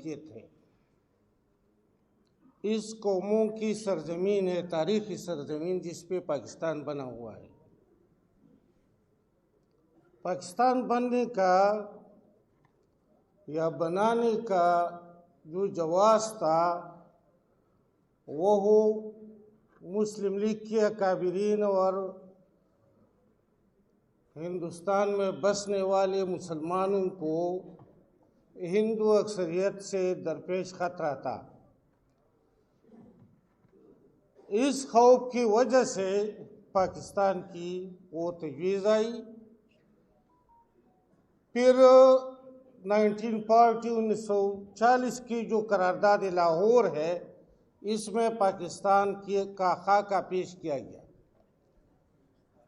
ملکیت ہے. اس قوموں کی سرزمین ہے، تاریخی سرزمین جس پہ پاکستان بنا ہوا ہے. پاکستان بننے کا یا بنانے کا جو جواز تھا وہ مسلم لیگ کے اکابرین اور ہندوستان میں بسنے والے مسلمانوں کو ہندو اکثریت سے درپیش خطرہ تھا. اس خوف کی وجہ سے پاکستان کی وہ تجویز آئی. پھر 1940 کی جو قرارداد لاہور ہے اس میں پاکستان کا خاکہ پیش کیا گیا،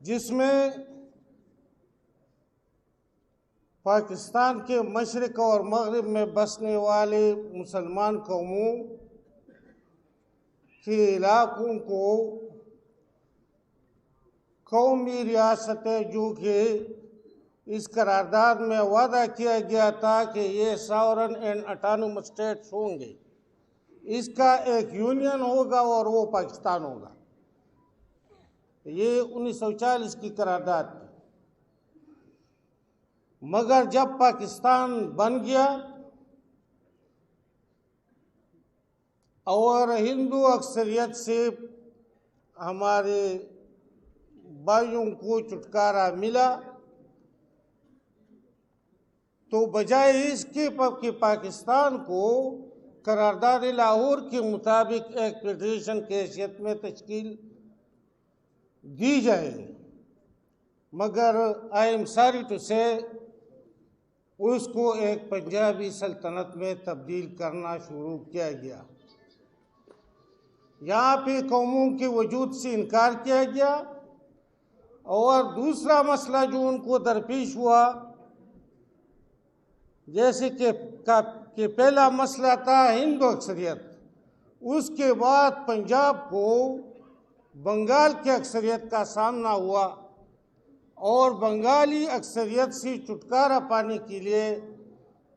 جس میں پاکستان کے مشرق اور مغرب میں بسنے والے مسلمان قوموں کے علاقوں کو قومی ریاستیں جو کہ اس قرارداد میں وعدہ کیا گیا تھا کہ یہ ساورن اینڈ اٹانومس اسٹیٹس ہوں گے، اس کا ایک یونین ہوگا اور وہ پاکستان ہوگا. یہ 1940 کی قرارداد تھی. مگر جب پاکستان بن گیا اور ہندو اکثریت سے ہمارے بھائیوں کو چھٹکارا ملا، تو بجائے اس کے کہ پاکستان کو قرارداد لاہور کے مطابق ایک فیڈریشن کی حیثیت میں تشکیل دی جائے، مگر آئی ایم سوری ٹو سے اس کو ایک پنجابی سلطنت میں تبدیل کرنا شروع کیا گیا. یہاں پہ قوموں کے وجود سے انکار کیا گیا. اور دوسرا مسئلہ جو ان کو درپیش ہوا، جیسے کہ پہلا مسئلہ تھا ہندو اکثریت، اس کے بعد پنجاب کو بنگال کی اکثریت کا سامنا ہوا، اور بنگالی اکثریت سے چھٹکارا پانے کے لیے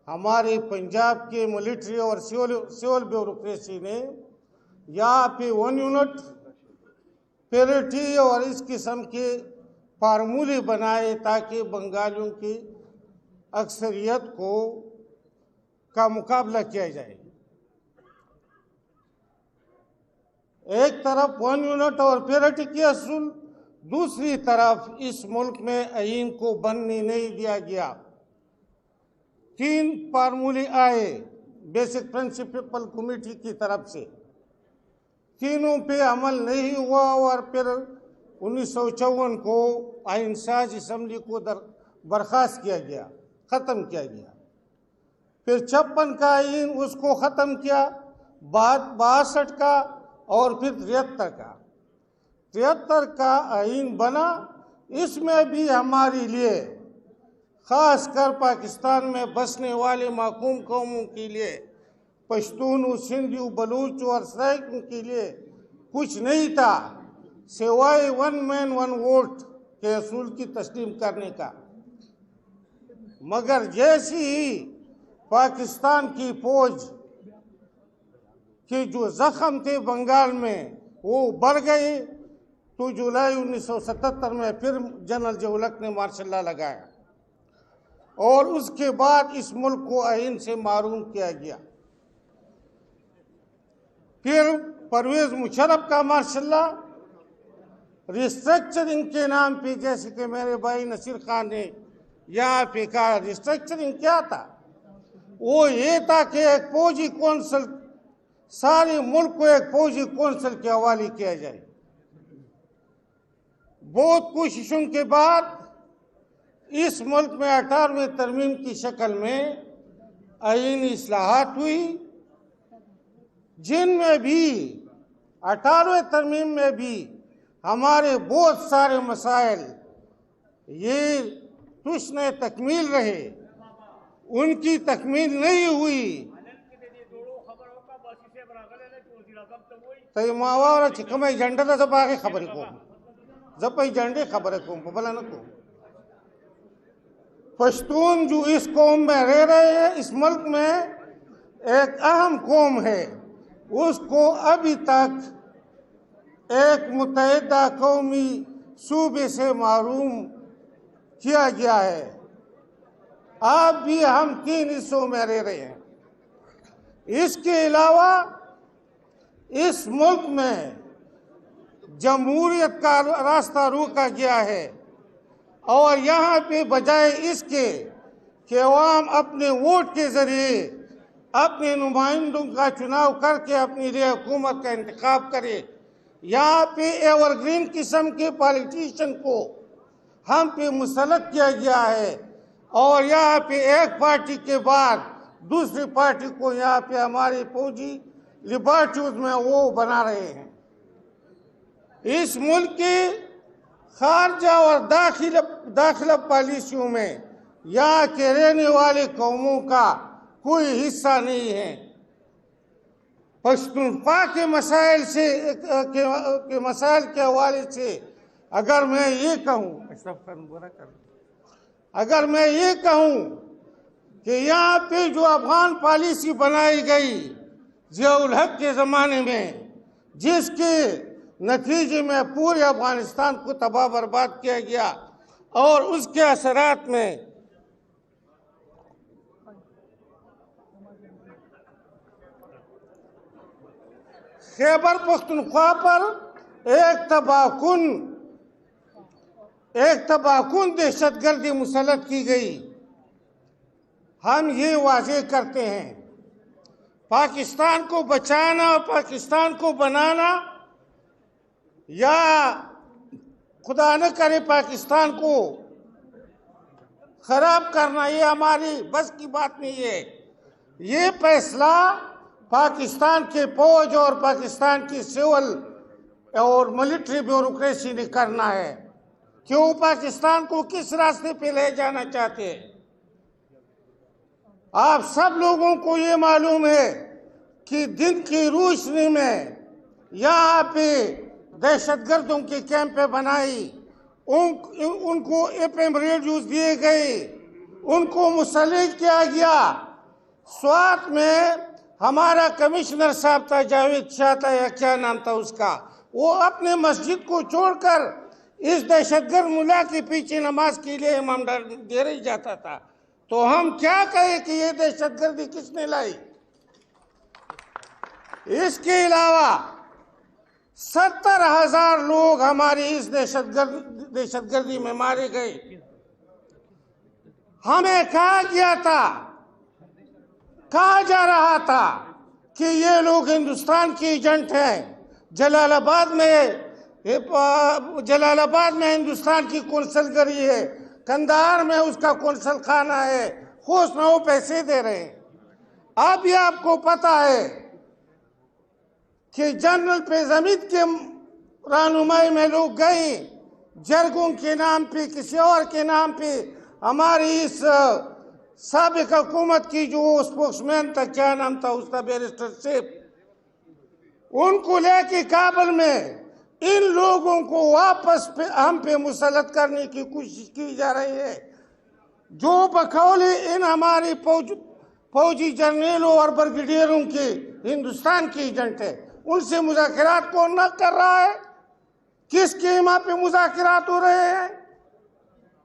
ہمارے پنجاب کے ملٹری اور سول بیوروکریسی نے یہاں پہ ون یونٹ پیریٹی اور اس قسم کے فارمولے بنائے تاکہ بنگالیوں کی اکثریت کا مقابلہ کیا جائے. ایک طرف ون یونٹ اور پیریٹی کے اصول، دوسری طرف اس ملک میں آئین کو بننے نہیں دیا گیا. 3 فارمولے آئے بیسک پرنسپل کمیٹی کی طرف سے، تینوں پہ عمل نہیں ہوا، اور پھر 1954 کو آئین ساز اسمبلی کو برخاست کیا گیا، ختم کیا گیا. پھر 56 کا آئین اس کو ختم کیا، 62 کا، اور پھر 73 کا آئین بنا. اس میں بھی ہمارے لیے، خاص کر پاکستان میں بسنے والے محکوم قوموں کے لیے، پشتون، سندھی، بلوچ اور سرائیکوں کے لیے کچھ نہیں تھا سوائے 1 مین 1 ووٹ کے اصول کی تسلیم کرنے کا. مگر جیسے ہی پاکستان کی فوج کے جو زخم تھے بنگال میں وہ بڑھ گئے، تو جولائی 1977 میں پھر جنرل ضیاء نے مارشل لا لگایا، اور اس کے بعد اس ملک کو آئین سے محروم کیا گیا. پھر پرویز مشرف کا مارشل لا ریسٹرکچرنگ کے نام پہ، جیسے کہ میرے بھائی نصیر خان نے یہاں پہ کہا، ریسٹرکچرنگ کیا تھا؟ وہ یہ تھا کہ ایک فوجی کونسل، سارے ملک کو ایک فوجی کونسل کے حوالے کیا جائے. بہت کوششوں کے بعد اس ملک میں 18ویں ترمیم کی شکل میں آئینی اصلاحات ہوئی، جن میں بھی 18ویں ترمیم میں بھی ہمارے بہت سارے مسائل یہ تشنہ تکمیل رہے، ان کی تکمیل نہیں ہوئی. تو ماوارا چکم ایجنڈا تھا زب آگے خبر کو، زب ایجنڈے خبر کو بلا نہ کو. پشتون جو اس قوم میں رہ رہے ہیں، اس ملک میں ایک اہم قوم ہے، اس کو ابھی تک ایک متحدہ قومی صوبے سے محروم کیا گیا ہے۔ اب بھی ہم 3 حصوں میں رہ رہے ہیں۔ اس کے علاوہ اس ملک میں جمہوریت کا راستہ روکا گیا ہے، اور یہاں پہ بجائے اس کے کہ عوام اپنے ووٹ کے ذریعے اپنے نمائندوں کا چناؤ کر کے اپنی نئی حکومت کا انتخاب کرے، یہاں پہ ایور گرین قسم کے پالیٹیشین کو ہم پہ مسلط کیا گیا ہے، اور یہاں پہ ایک پارٹی کے بعد دوسری پارٹی کو یہاں پہ ہماری فوجی لیبارٹریز میں وہ بنا رہے ہیں۔ اس ملک کی خارجہ اور داخلہ پالیسیوں میں یہاں کے رہنے والے قوموں کا کوئی حصہ نہیں ہے۔ پختونخوا کے مسائل کے حوالے سے اگر میں یہ کہوں کہ یہاں پہ جو افغان پالیسی بنائی گئی ضیاء الحق کے زمانے میں، جس کے نتیجے میں پورے افغانستان کو تباہ برباد کیا گیا، اور اس کے اثرات میں خیبر پختونخوا پر ایک تباہ کن دہشت گردی مسلط کی گئی۔ ہم یہ واضح کرتے ہیں، پاکستان کو بچانا اور پاکستان کو بنانا، یا خدا نہ کرے پاکستان کو خراب کرنا، یہ ہماری بس کی بات نہیں ہے۔ یہ فیصلہ پاکستان کے فوج اور پاکستان کی سول اور ملٹری بیوروکریسی نے کرنا ہے کہ وہ پاکستان کو کس راستے پہ لے جانا چاہتے ہیں۔ آپ سب لوگوں کو یہ معلوم ہے کہ دن کی روشنی میں یہاں پہ دہشت گردوں کے کیمپیں بنائی، ان کو FM ریڈیوز دیے گئے، ان کو مسلح کیا گیا۔ سوات میں ہمارا کمشنر صاحب تھا، جاوید شاہ تھا یا کیا نام تھا اس کا، وہ اپنے مسجد کو چھوڑ کر اس دہشت گرد ملا کے پیچھے نماز کے لیے امام دے رہی جاتا تھا۔ تو ہم کیا کہیں کہ یہ دہشت گردی کس نے لائی؟ اس کے علاوہ 70,000 لوگ ہماری اس دہشت گردی میں مارے گئے۔ ہمیں کہا گیا تھا، کہا جا رہا تھا کہ یہ لوگ ہندوستان کے ایجنٹ ہیں۔ جلال آباد میں ہندوستان کی قونصل گری ہے، کندہار میں اس کا قونصل خانہ ہے، خوش میں وہ پیسے دے رہے ہیں۔ اب یہ آپ کو پتا ہے کہ جنرل پیزمید کے رہنمائی میں لوگ گئے، جرگوں کے نام پہ، کسی اور کے نام پہ، ہماری اس سابق حکومت کی جو اسپوکس مین تھا، کیا نام تھا اس کا، بیرسٹر سیف، ان کو لے کے کابل میں ان لوگوں کو واپس ہم پہ مسلط کرنے کی کوشش کی جا رہی ہے، جو بقول ان ہماری فوجی جرنیلوں اور برگیڈیئروں کے ہندوستان کے ایجنٹ ہے۔ ان سے مذاکرات کون نہ کر رہا ہے؟ کس کی حما پہ مذاکرات ہو رہے ہیں؟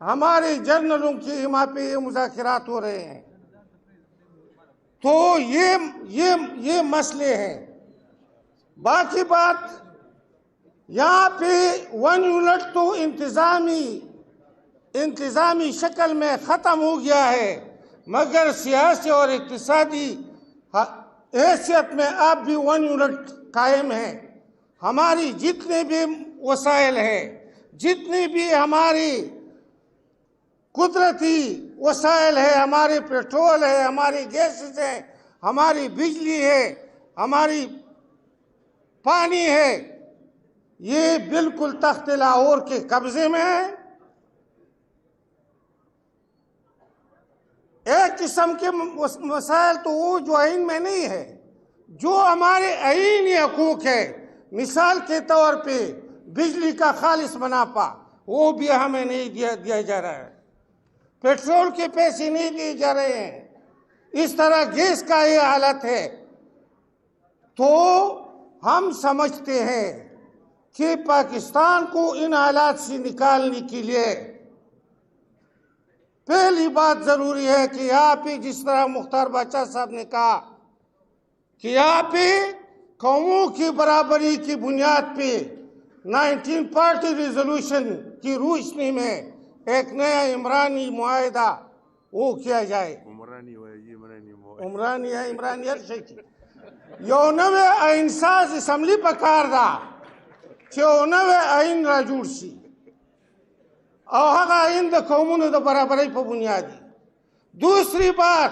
ہمارے جرنلوں کی حما پہ یہ مذاکرات ہو رہے ہیں۔ تو یہ مسئلے ہیں۔ باقی بات یہاں پہ 1 یونٹ تو انتظامی شکل میں ختم ہو گیا ہے، مگر سیاسی اور اقتصادی حیثیت میں اب بھی 1 یونٹ قائم ہے۔ ہماری جتنے بھی وسائل ہیں، جتنی بھی ہماری قدرتی وسائل ہے، ہمارے پیٹرول ہے، ہماری گیسز ہے، ہماری بجلی ہے، ہماری پانی ہے، یہ بالکل تخت لاہور کے قبضے میں ہے۔ ایک قسم کے مسائل تو وہ جو آئین میں نہیں ہے، جو ہمارے آئینی حقوق ہے، مثال کے طور پہ بجلی کا خالص منافع، وہ بھی ہمیں نہیں دیا جا رہا ہے، پیٹرول کے پیسے نہیں دیے جا رہے ہیں، اس طرح گیس کا یہ حالت ہے، تو ہم سمجھتے ہیں کہ پاکستان کو ان حالات سے نکالنے کے لیے پہلی بات ضروری ہے کہ یہاں پہ جس طرح مختار بادشاہ صاحب نے کہا کہ یہاں پہ قوموں کی برابری کی بنیاد پہ 19 پارٹی ریزولوشن کی روشنی میں ایک نیا عمرانی معاہدہ وہ کیا جائے. عمرانی ہے عمرانی ہر شيء یو نوے آئین ساز اسمبلی پکار دا چې یو نوے آئین را جوړ شي او هغه آئین د قومونو د برابرۍ په بنیادی. دوسری بات،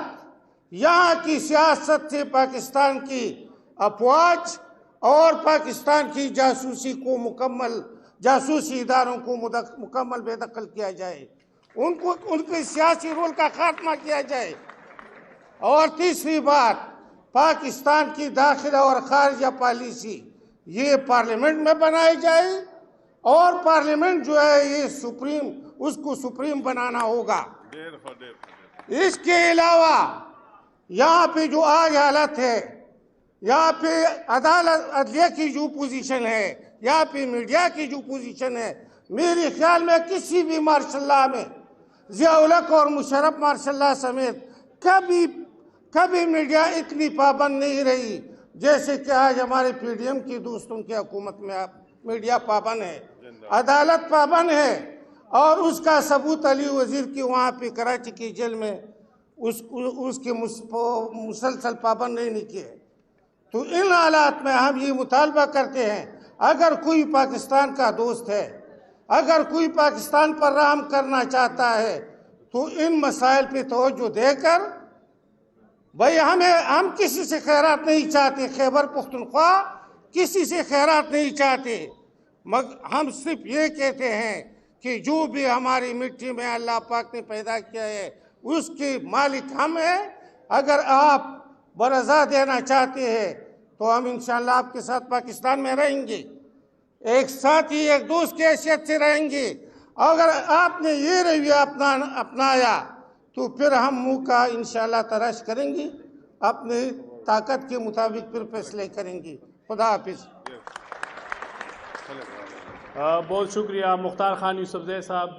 یہاں کی سیاست سے پاکستان کی افواج اور پاکستان کی جاسوسی کو مکمل جاسوسی اداروں کو مکمل بے دخل کیا جائے، ان کے سیاسی رول کا خاتمہ کیا جائے. اور تیسری بات، پاکستان کی داخلہ اور خارجہ پالیسی یہ پارلیمنٹ میں بنائی جائے، اور پارلیمنٹ جو ہے یہ سپریم، اس کو سپریم بنانا ہوگا. اس کے علاوہ یہاں پہ جو آج حالت ہے، یہاں پہ عدلیہ کی جو پوزیشن ہے، یہاں پہ میڈیا کی جو پوزیشن ہے، میرے خیال میں کسی بھی مارشاء اللہ میں ضیاء الحق اور مشرف مارشاء اللہ سمیت کبھی میڈیا اتنی پابند نہیں رہی جیسے کہ آج ہمارے پی ڈی ایم کی دوستوں کی حکومت میں میڈیا پابند ہے، عدالت پابند ہے. اور اس کا ثبوت علی وزیر کی وہاں پہ کراچی کی جیل میں اس کے مسلسل پابند نہیں کیے. تو ان حالات میں ہم یہ مطالبہ کرتے ہیں، اگر کوئی پاکستان کا دوست ہے، اگر کوئی پاکستان پر رحم کرنا چاہتا ہے تو ان مسائل پہ توجہ دے کر، بھائی ہم کسی سے خیرات نہیں چاہتے، خیبر پختونخوا کسی سے خیرات نہیں چاہتے، مگر ہم صرف یہ کہتے ہیں کہ جو بھی ہماری مٹی میں اللہ پاک نے پیدا کیا ہے اس کے مالک ہم ہیں. اگر آپ برضا دینا چاہتے ہیں تو ہم انشاءاللہ آپ کے ساتھ پاکستان میں رہیں گے، ایک ساتھی ایک دوست کی حیثیت سے رہیں گے. اگر آپ نے یہ رویہ اپنایا تو پھر ہم منہ کا انشاءاللہ تراش کریں گے، اپنے طاقت کے مطابق پھر فیصلے کریں گے. خدا حافظ. بہت شکریہ مختار خان یوسف زئی صاحب.